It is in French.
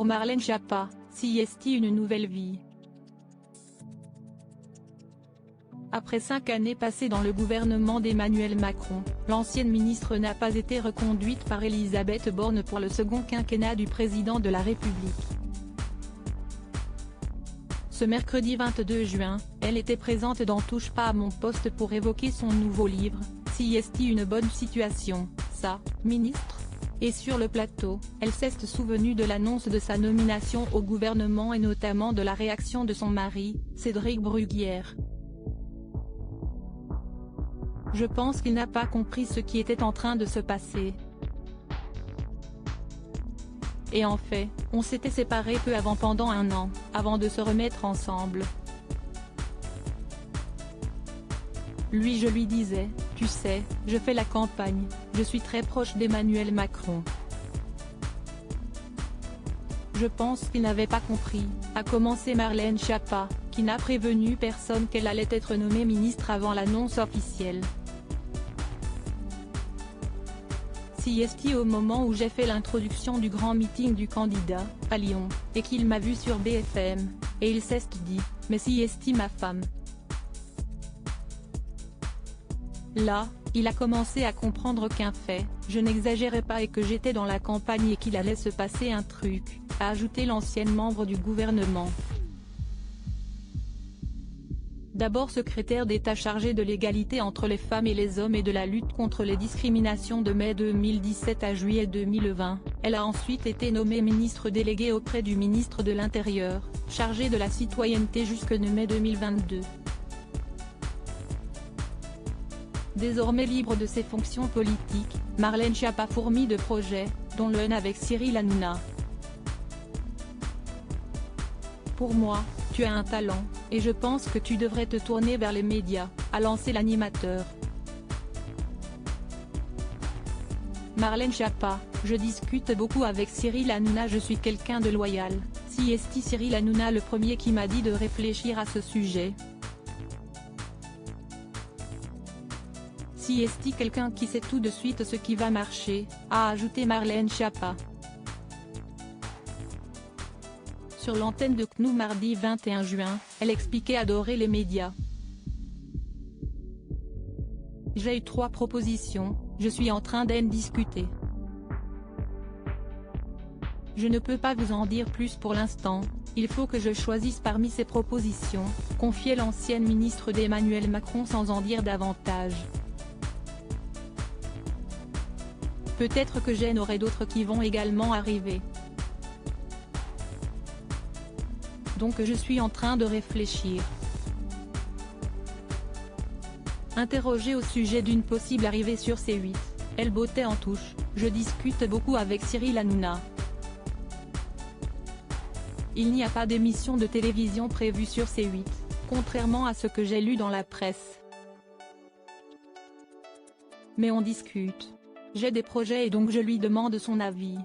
Pour Marlène Schiappa, CIST une nouvelle vie. Après 5 années passées dans le gouvernement d'Emmanuel Macron, l'ancienne ministre n'a pas été reconduite par Elisabeth Borne pour le second quinquennat du président de la République. Ce mercredi 22 juin, elle était présente dans Touche pas à mon poste pour évoquer son nouveau livre, CIST une bonne situation, ça, ministre ? Et sur le plateau, elle s'est souvenue de l'annonce de sa nomination au gouvernement et notamment de la réaction de son mari, Cédric Bruguière. Je pense qu'il n'a pas compris ce qui était en train de se passer. Et en fait, on s'était séparés peu avant pendant 1 an, avant de se remettre ensemble. Lui je lui disais, tu sais, je fais la campagne, je suis très proche d'Emmanuel Macron. Je pense qu'il n'avait pas compris, a commencé Marlène Schiappa, qui n'a prévenu personne qu'elle allait être nommée ministre avant l'annonce officielle. CIST au moment où j'ai fait l'introduction du grand meeting du candidat, à Lyon, et qu'il m'a vu sur BFM, et il s'est dit, mais CIST ma femme. Là, il a commencé à comprendre qu'un fait, je n'exagérais pas et que j'étais dans la campagne et qu'il allait se passer un truc, a ajouté l'ancienne membre du gouvernement. D'abord secrétaire d'État chargée de l'égalité entre les femmes et les hommes et de la lutte contre les discriminations de mai 2017 à juillet 2020, elle a ensuite été nommée ministre déléguée auprès du ministre de l'Intérieur, chargée de la citoyenneté jusque mai 2022. Désormais libre de ses fonctions politiques, Marlène Schiappa fourmille de projets, dont l'un avec Cyril Hanouna. Pour moi, tu as un talent, et je pense que tu devrais te tourner vers les médias, a lancé l'animateur. Marlène Schiappa, je discute beaucoup avec Cyril Hanouna, je suis quelqu'un de loyal, CIST Cyril Hanouna le premier qui m'a dit de réfléchir à ce sujet. CIST quelqu'un qui sait tout de suite ce qui va marcher, a ajouté Marlène Schiappa. Sur l'antenne de CNews mardi 21 juin, elle expliquait adorer les médias. J'ai eu 3 propositions, je suis en train d'en discuter. Je ne peux pas vous en dire plus pour l'instant, il faut que je choisisse parmi ces propositions, confiait l'ancienne ministre d'Emmanuel Macron sans en dire davantage. Peut-être que j'en aurai d'autres qui vont également arriver. Donc je suis en train de réfléchir. Interrogée au sujet d'une possible arrivée sur C8, elle bottait en touche, je discute beaucoup avec Cyril Hanouna. Il n'y a pas d'émission de télévision prévue sur C8, contrairement à ce que j'ai lu dans la presse. Mais on discute. J'ai des projets et donc je lui demande son avis.